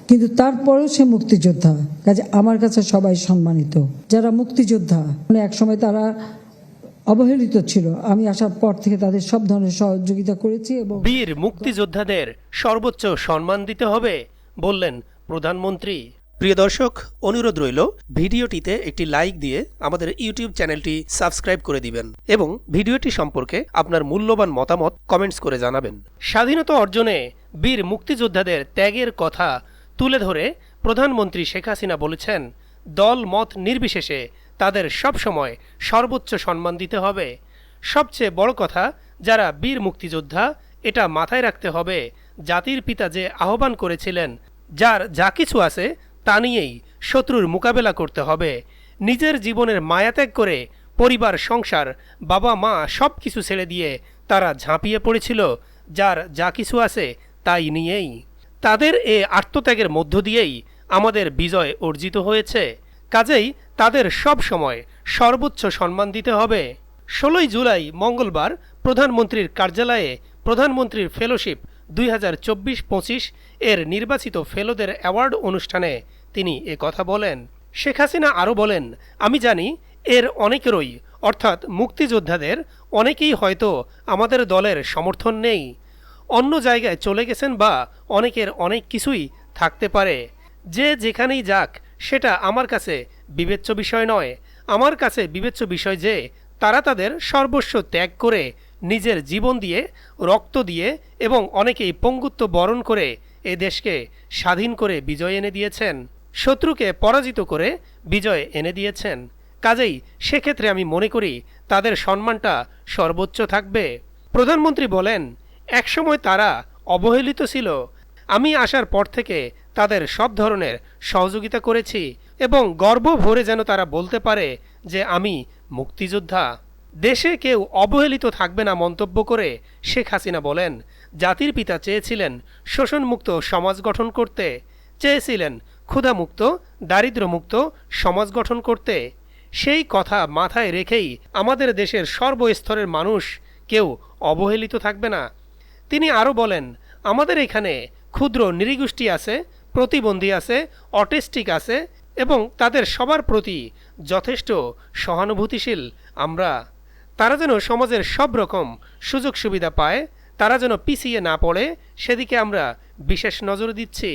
কিন্তু তারপরেও সে মুক্তিযোদ্ধা, কাজে আমার কাছে সবাই সম্মানিত। যারা মুক্তিযোদ্ধা মানে একসময় তারা অবহেলিত ছিল, আমি আসার পর থেকে তাদের সব ধরনের সহযোগিতা করেছি। এবং বীর মুক্তিযোদ্ধাদের সর্বোচ্চ সম্মান দিতে হবে বললেন প্রধানমন্ত্রী। প্রিয় দর্শক, অনুরোধ রইল ভিডিওটিতে একটি লাইক দিয়ে আমাদের ইউটিউব চ্যানেলটি সাবস্ক্রাইব করে দিবেন এবং ভিডিওটি সম্পর্কে আপনার মূল্যবান মতামত কমেন্টস করে জানাবেন। স্বাধীনতা অর্জনে বীর মুক্তিযোদ্ধাদের ত্যাগের কথা তুলে ধরে প্রধানমন্ত্রী শেখ হাসিনা বলেছেন, দল মত নির্বিশেষে তাদের সব সময় সর্বোচ্চ সম্মান দিতে হবে। সবচেয়ে বড় কথা, যারা বীর মুক্তিযোদ্ধা এটা মাথায় রাখতে হবে, জাতির পিতা যে আহ্বান করেছিলেন, যার যা কিছু আছে তা নিয়েই শত্রুর মোকাবেলা করতে হবে। নিজের জীবনের মায়াত্যাগ করে পরিবার, সংসার, বাবা মা সব কিছু ছেড়ে দিয়ে তারা ঝাঁপিয়ে পড়েছিল যার যা কিছু আছে তাই নিয়েই। তাদের এ আত্মত্যাগের মধ্য দিয়েই আমাদের বিজয় অর্জিত হয়েছে। কাজেই তাদের সব সময় সর্বোচ্চ সম্মান দিতে হবে। 16 জুলাই মঙ্গলবার প্রধানমন্ত্রীর কার্যালয়ে প্রধানমন্ত্রীর ফেলোশিপ 2024-25 এর নির্বাচিত ফেলোদের অ্যাওয়ার্ড অনুষ্ঠানে তিনি এ কথা বলেন। শেখ হাসিনা আরও বলেন, আমি জানি এর অনেকেরই অর্থাৎ মুক্তিযোদ্ধাদের অনেকেই হয়তো আমাদের দলের সমর্থন নেই, অন্য জায়গায় চলে গেছেন বা অনেকের অনেক কিছুই থাকতে পারে। যে যেখানেই যাক সেটা আমার কাছে বিবেচ্য বিষয় নয়। আমার কাছে বিবেচ্য বিষয় যে তারা তাদের সর্বস্ব ত্যাগ করে নিজের জীবন দিয়ে, রক্ত দিয়ে এবং অনেকেই পঙ্গুত্ব বরণ করে এ দেশকে স্বাধীন করে বিজয় এনে দিয়েছেন, শত্রুকে পরাজিত করে বিজয় এনে দিয়েছেন। কাজেই সেক্ষেত্রে আমি মনে করি তাদের সম্মানটা সর্বোচ্চ থাকবে। প্রধানমন্ত্রী বলেন, একসময় তারা অবহেলিত ছিল, আমি আসার পর থেকে তাদের সব ধরনের সহযোগিতা করেছি এবং গর্ব ভরে যেন তারা বলতে পারে যে আমি মুক্তিযোদ্ধা। দেশে কেউ অবহেলিত থাকবে না মন্তব্য করে শেখ হাসিনা বলেন, জাতির পিতা চেয়েছিলেন শোষণমুক্ত সমাজ গঠন করতে, চেয়েছিলেন ক্ষুধামুক্ত, দারিদ্র্যমুক্ত সমাজ গঠন করতে। সেই কথা মাথায় রেখেই আমাদের দেশের সর্বস্তরের মানুষ কেউ অবহেলিত থাকবে না। তিনি আরও বলেন, আমাদের এখানে ক্ষুদ্র নৃগোষ্ঠী আছে, প্রতিবন্ধী আছে, অটিস্টিক আছে এবং তাদের সবার প্রতি যথেষ্ট সহানুভূতিশীল আমরা। তারা যেন সমাজের সব রকম সুযোগ সুবিধা পায়, তারা যেন পিছিয়ে না পড়ে সেদিকে আমরা বিশেষ নজর দিচ্ছি।